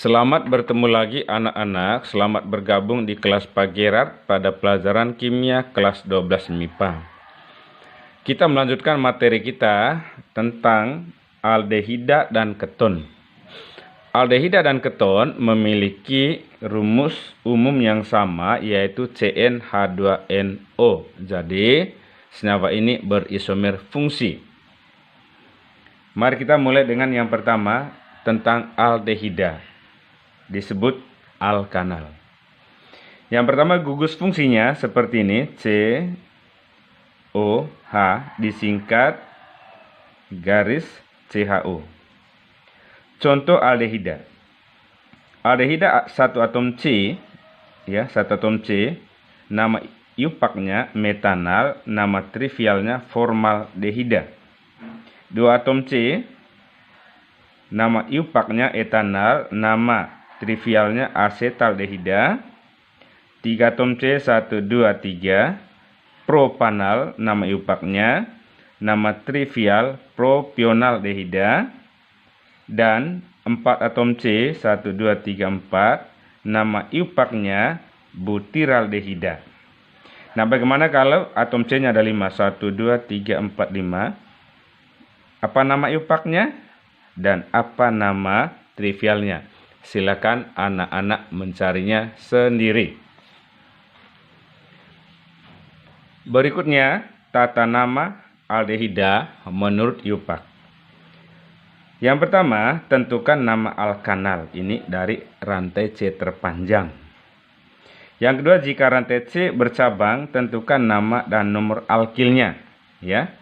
Selamat bertemu lagi anak-anak, selamat bergabung di kelas Pak Gerard pada pelajaran kimia kelas 12 MIPA. Kita melanjutkan materi kita tentang aldehida dan keton. Aldehida dan keton memiliki rumus umum yang sama, yaitu CnH2nO. Jadi, senyawa ini berisomer fungsi. Mari kita mulai dengan yang pertama, tentang aldehida. Disebut alkanal. Yang pertama, gugus fungsinya seperti ini, COH disingkat garis CHO. Contoh aldehida. Aldehida satu atom C, ya, satu atom C, nama iupaknya metanal, nama trivialnya formaldehida. Dua atom C, nama iupaknya etanal, nama trivialnya asetaldehida. 3 atom C, 1, 2, 3, propanal, nama iupaknya, nama trivial propionaldehida. Dan 4 atom C, 1, 2, 3, 4, nama iupaknya butyraldehida. Nah, bagaimana kalau atom C-nya ada 5? 1, 2, 3, 4, 5. Apa nama iupaknya? Dan apa nama trivialnya? Silakan anak-anak mencarinya sendiri. Berikutnya, tata nama aldehida menurut iupak. Yang pertama, tentukan nama alkanal. Ini dari rantai C terpanjang. Yang kedua, jika rantai C bercabang, tentukan nama dan nomor alkilnya, ya.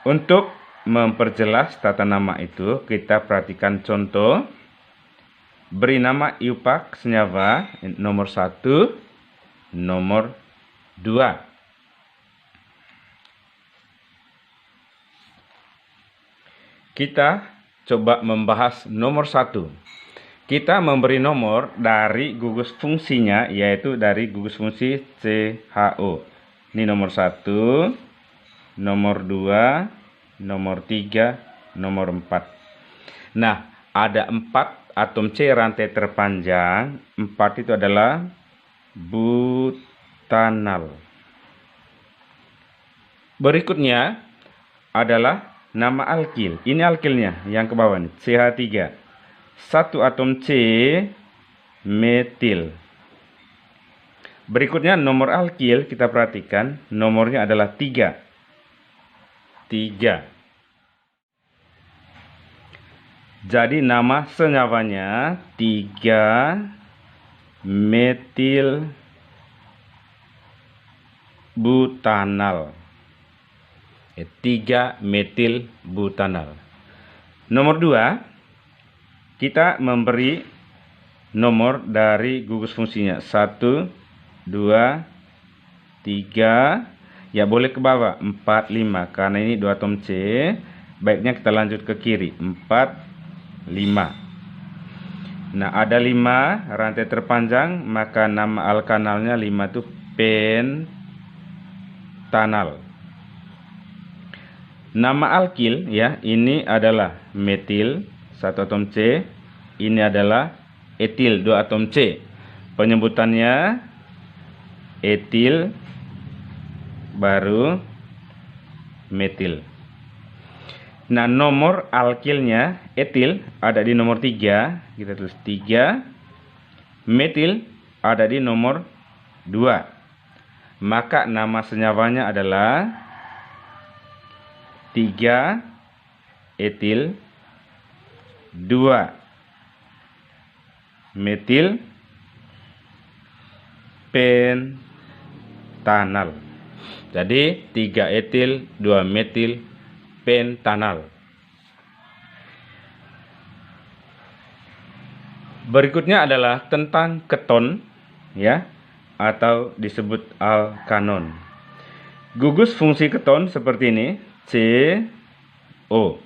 Untuk memperjelas tata nama itu, kita perhatikan contoh. Beri nama iupak senyawa nomor 1, nomor 2. Kita coba membahas nomor 1. Kita memberi nomor dari gugus fungsinya, yaitu dari gugus fungsi CHO. Ini nomor 1, nomor 2, nomor 3, nomor 4. Nah, ada 4 atom C rantai terpanjang. 4 itu adalah butanal. Berikutnya adalah nama alkil. Ini alkilnya yang ke bawah nih, CH3. 1 atom C metil. Berikutnya nomor alkil, kita perhatikan nomornya adalah 3. 3. Jadi nama senyawanya 3 metil butanal. 3 metil butanal. Nomor 2, kita memberi nomor dari gugus fungsinya 1, 2, 3, ya boleh ke bawah 4, 5, karena ini 2 atom C. Baiknya kita lanjut ke kiri, 4, 5. Nah, ada 5 rantai terpanjang, maka nama alkanalnya 5 itu pentanal. Nama alkil, ya, ini adalah metil 1 atom C, ini adalah etil 2 atom C. Penyebutannya etil baru metil. Nah, nomor alkilnya etil ada di nomor 3, kita tulis 3. Metil ada di nomor 2. Maka nama senyawanya adalah 3 etil 2 metil pentanal. Jadi 3 etil 2 metil pentanal. Berikutnya adalah tentang keton, ya, atau disebut alkanon. Gugus fungsi keton seperti ini, CO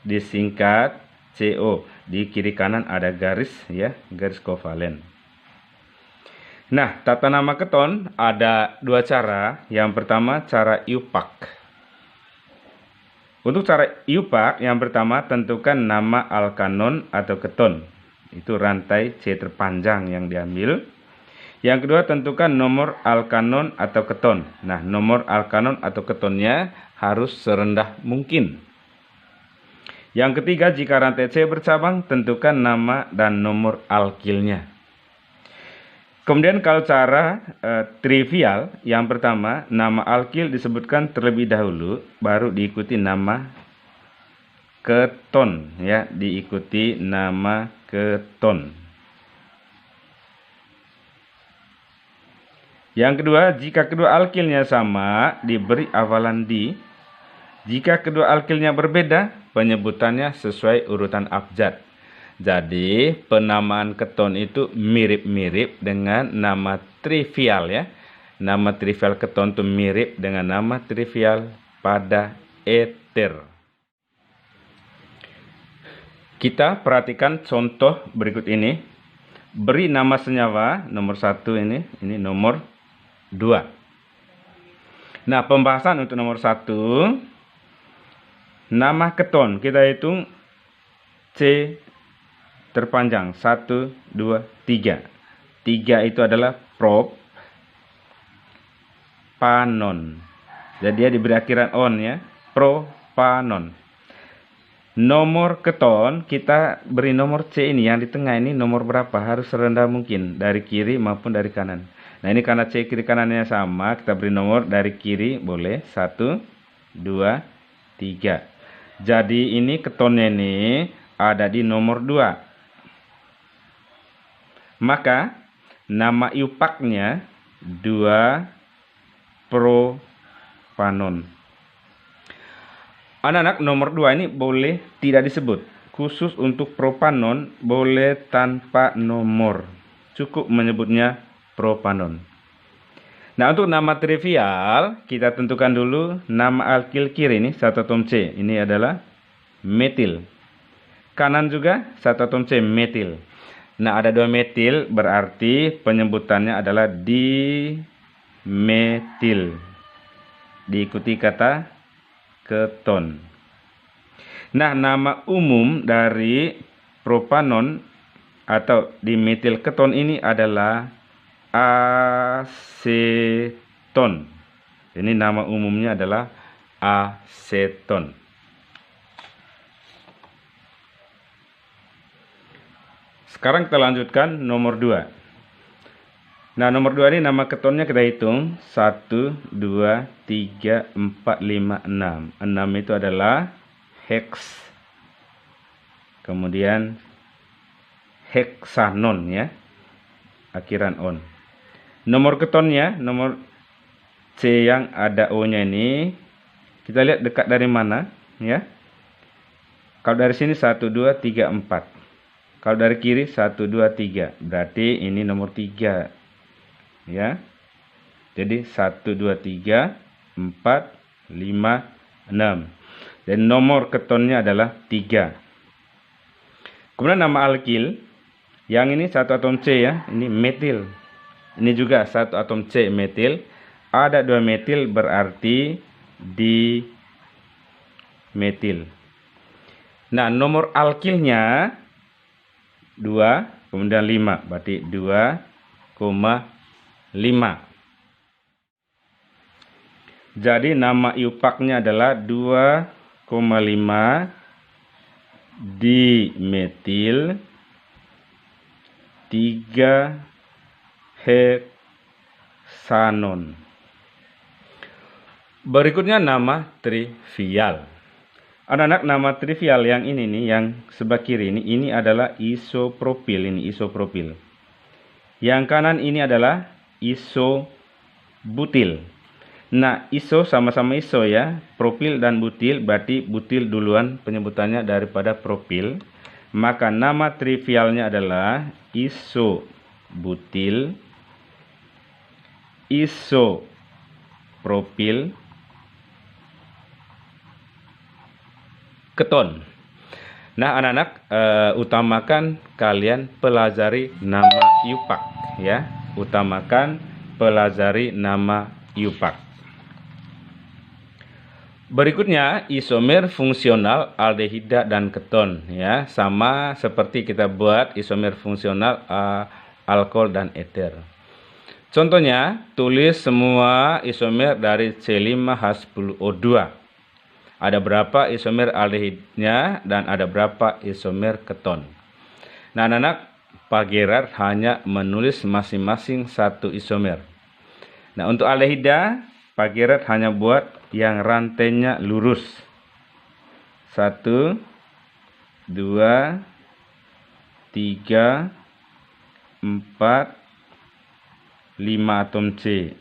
disingkat CO. Di kiri kanan ada garis, ya, garis kovalen. Nah, tata nama keton ada 2 cara. Yang pertama cara iupak. Untuk cara IUPAC, yang pertama tentukan nama alkanon atau keton. Itu rantai C terpanjang yang diambil. Yang kedua, tentukan nomor alkanon atau keton. Nah, nomor alkanon atau ketonnya harus serendah mungkin. Yang ketiga, jika rantai C bercabang, tentukan nama dan nomor alkilnya. Kemudian kalau cara trivial, yang pertama, nama alkil disebutkan terlebih dahulu, baru diikuti nama keton, ya, diikuti nama keton. Yang kedua, jika kedua alkilnya sama, diberi hafalan di. Jika kedua alkilnya berbeda, penyebutannya sesuai urutan abjad. Jadi, penamaan keton itu mirip-mirip dengan nama trivial, ya. Nama trivial keton itu mirip dengan nama trivial pada eter. Kita perhatikan contoh berikut ini. Beri nama senyawa nomor 1 ini nomor 2. Nah, pembahasan untuk nomor 1, nama keton kita hitung C terpanjang 1, 2, 3. 3 itu adalah propanon. Jadi dia diberi akhiran on, ya, propanon. Nomor keton kita beri nomor C ini yang di tengah ini nomor berapa? Harus serendah mungkin dari kiri maupun dari kanan. Nah, ini karena C kiri kanannya sama, kita beri nomor dari kiri boleh 1, 2, 3. Jadi ini ketonnya ini ada di nomor 2. Maka nama IUPAC-nya 2 propanon. Anak-anak, nomor 2 ini boleh tidak disebut. Khusus untuk propanon boleh tanpa nomor. Cukup menyebutnya propanon. Nah, untuk nama trivial kita tentukan dulu nama alkil kiri ini 1 atom C. Ini adalah metil. Kanan juga 1 atom C, metil. Nah, ada 2 metil berarti penyebutannya adalah dimetil. Diikuti kata keton. Nah, nama umum dari propanon atau dimetil keton ini adalah aseton. Ini nama umumnya adalah aseton. Sekarang kita lanjutkan nomor 2. Nah, nomor 2 ini nama ketonnya kita hitung 1, 2, 3, 4, 5, 6. 6 itu adalah hex. Kemudian heksanon, ya. Akhiran on. Nomor ketonnya, nomor C yang ada O-nya ini, kita lihat dekat dari mana, ya. Kalau dari sini 1, 2, 3, 4. Kalau dari kiri 1, 2, 3. Berarti ini nomor 3. Ya. Jadi 1, 2, 3, 4, 5, 6. Dan nomor ketonnya adalah 3. Kemudian nama alkil. Yang ini 1 atom C, ya. Ini metil. Ini juga 1 atom C, metil. Ada 2 metil berarti dimetil. Nah, nomor alkilnya 2, kemudian 5. Berarti 2,5. Jadi nama IUPAC-nya adalah 2,5 dimetil 3 heksanon. Berikutnya nama trivial. Anak-anak, nama trivial yang ini nih, yang sebelah kiri ini adalah isopropil. Ini isopropil. Yang kanan ini adalah isobutil. Nah, iso sama-sama iso, ya. Propil dan butil, berarti butil duluan penyebutannya daripada propil. Maka nama trivialnya adalah isobutil, isopropil, keton. Nah, anak-anak, utamakan kalian pelajari nama IUPAC, ya. Utamakan pelajari nama IUPAC. Berikutnya isomer fungsional aldehida dan keton, ya, sama seperti kita buat isomer fungsional alkohol dan eter. Contohnya, tulis semua isomer dari C5H10O2. Ada berapa isomer aldehidnya dan ada berapa isomer keton. Nah, anak-anak, Pak Gerard hanya menulis masing-masing satu isomer. Nah, untuk aldehida, Pak Gerard hanya buat yang rantainya lurus. 1, 2, 3, 4, 5 atom C.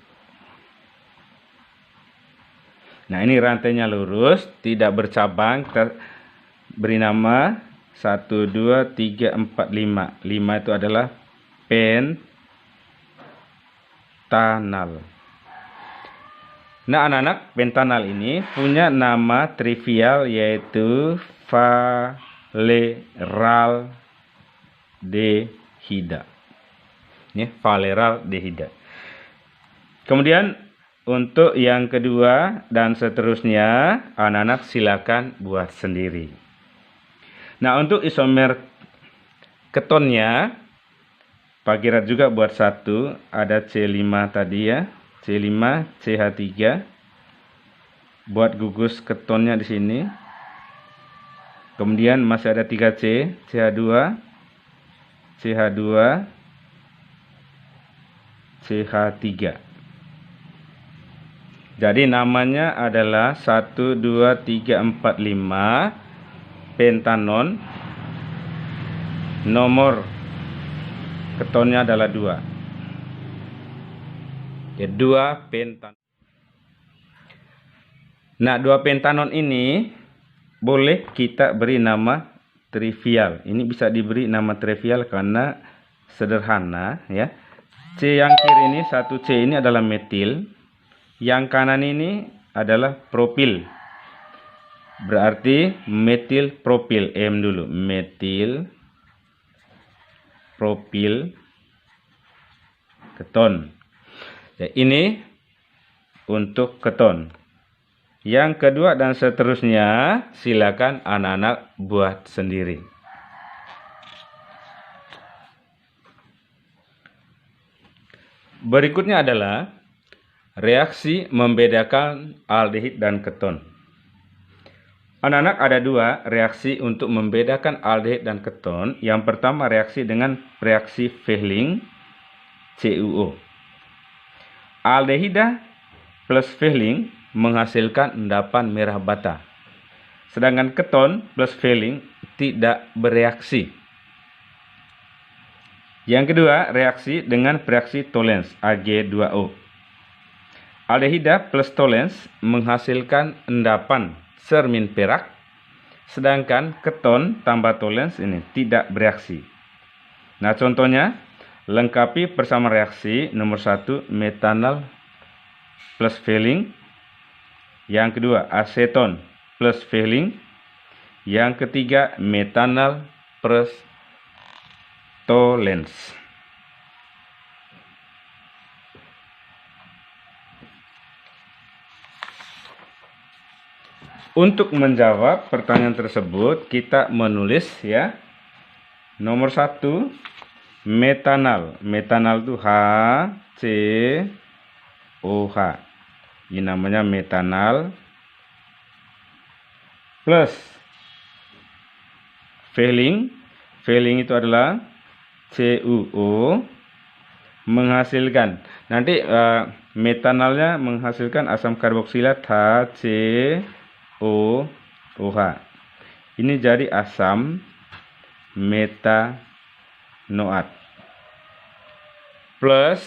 Nah, ini rantainya lurus, tidak bercabang. Kita beri nama 1, 2, 3, 4, 5. 5 itu adalah pentanal. Nah, anak-anak, pentanal ini punya nama trivial yaitu valeraldehida. Ya, valeraldehida. Kemudian untuk yang kedua dan seterusnya, anak-anak silakan buat sendiri. Nah, untuk isomer ketonnya, Pak Gerard juga buat satu, ada C5 tadi ya. C5, CH3. Buat gugus ketonnya di sini. Kemudian masih ada 3C, CH2, CH2, CH3. Jadi namanya adalah 1, 2, 3, 4, 5 pentanon. Nomor ketonnya adalah 2. Ya, 2 pentanon. Nah, 2 pentanon ini boleh kita beri nama trivial. Ini bisa diberi nama trivial karena sederhana, ya. C yang kiri ini, 1C ini adalah metil. Yang kanan ini adalah propil. Berarti metil propil. M dulu. Metil propil keton. Ya, ini untuk keton. Yang kedua dan seterusnya silakan anak-anak buat sendiri. Berikutnya adalah reaksi membedakan aldehid dan keton. Anak-anak, ada 2 reaksi untuk membedakan aldehid dan keton. Yang pertama reaksi dengan reaksi Fehling CuO. Aldehida plus Fehling menghasilkan endapan merah bata. Sedangkan keton plus Fehling tidak bereaksi. Yang kedua, reaksi dengan reaksi Tollens Ag2O. Aldehida plus Tollens menghasilkan endapan sermin perak, sedangkan keton tambah Tollens ini tidak bereaksi. Nah, contohnya, lengkapi persamaan reaksi. Nomor 1, metanal plus Fehling. Yang kedua, aseton plus Fehling. Yang ketiga, metanal plus Tollens. Untuk menjawab pertanyaan tersebut, kita menulis ya. Nomor 1, metanal. Metanal itu HCOH. Ini namanya metanal. Plus Fehling. Fehling itu adalah CuO menghasilkan. Nanti metanalnya menghasilkan asam karboksilat HCOOH. Ini jadi asam metanoat. Plus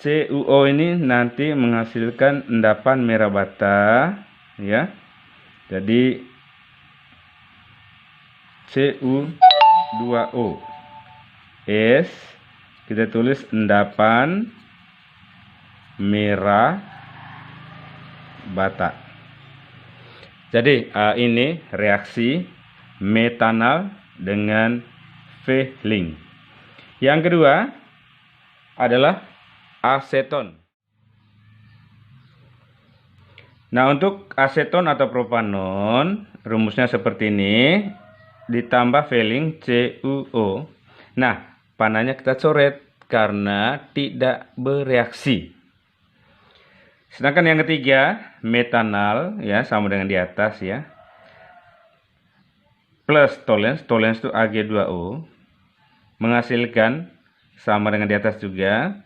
CuO ini nanti menghasilkan endapan merah bata, ya. Jadi Cu2O S, kita tulis endapan merah bata. Jadi ini reaksi metanal dengan Fehling. Yang kedua adalah aseton. Nah, untuk aseton atau propanon, rumusnya seperti ini, ditambah Fehling CuO. Nah, panahnya kita coret karena tidak bereaksi. Sedangkan yang ketiga, metanal, ya, sama dengan di atas, ya. Plus tolens itu Ag2O, menghasilkan sama dengan di atas juga,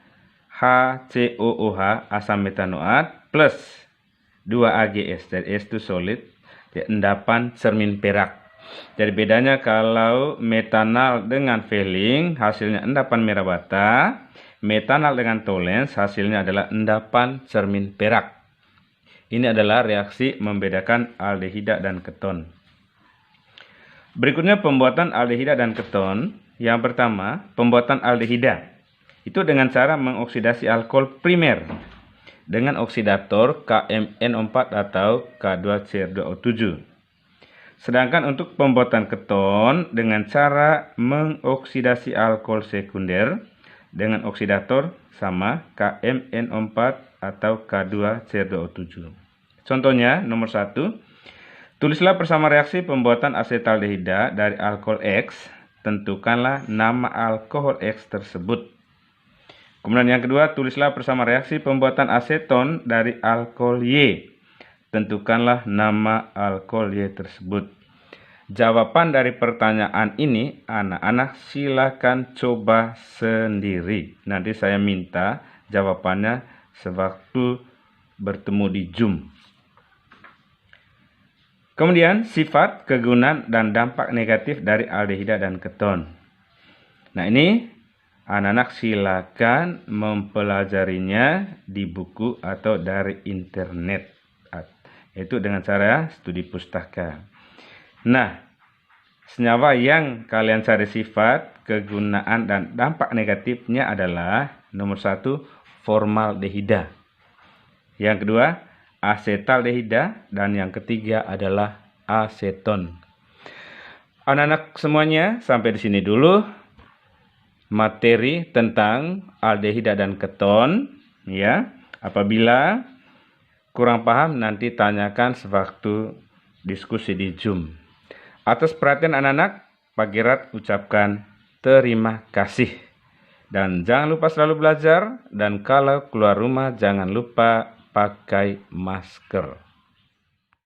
HCOOH, asam metanoat, plus 2AgS, jadi S itu solid, ya, endapan cermin perak. Jadi bedanya kalau metanal dengan Fehling, hasilnya endapan merah bata, metanal dengan tolens, hasilnya adalah endapan cermin perak. Ini adalah reaksi membedakan aldehida dan keton. Berikutnya pembuatan aldehida dan keton. Yang pertama, pembuatan aldehida. Itu dengan cara mengoksidasi alkohol primer dengan oksidator KMNO4 atau K2CR2O7. Sedangkan untuk pembuatan keton dengan cara mengoksidasi alkohol sekunder dengan oksidator sama KMNO4 atau K2CR2O7. Contohnya nomor 1. Tulislah bersama reaksi pembuatan asetaldehida dari alkohol X. Tentukanlah nama alkohol X tersebut. Kemudian yang kedua, tulislah bersama reaksi pembuatan aseton dari alkohol Y. Tentukanlah nama alkohol Y tersebut. Jawaban dari pertanyaan ini, anak-anak silakan coba sendiri. Nanti saya minta jawabannya sewaktu bertemu di Zoom. Kemudian sifat, kegunaan, dan dampak negatif dari aldehida dan keton. Nah, ini anak-anak silakan mempelajarinya di buku atau dari internet, yaitu dengan cara studi pustaka. Nah, senyawa yang kalian cari sifat, kegunaan, dan dampak negatifnya adalah nomor 1, formaldehida. Yang kedua, asetaldehida, dan yang ketiga adalah aseton. Anak-anak semuanya, sampai di sini dulu materi tentang aldehida dan keton, ya. Apabila kurang paham nanti tanyakan sewaktu diskusi di Zoom. Atas perhatian anak-anak, Pak Gerard ucapkan terima kasih. Dan jangan lupa selalu belajar, dan kalau keluar rumah jangan lupa pakai masker.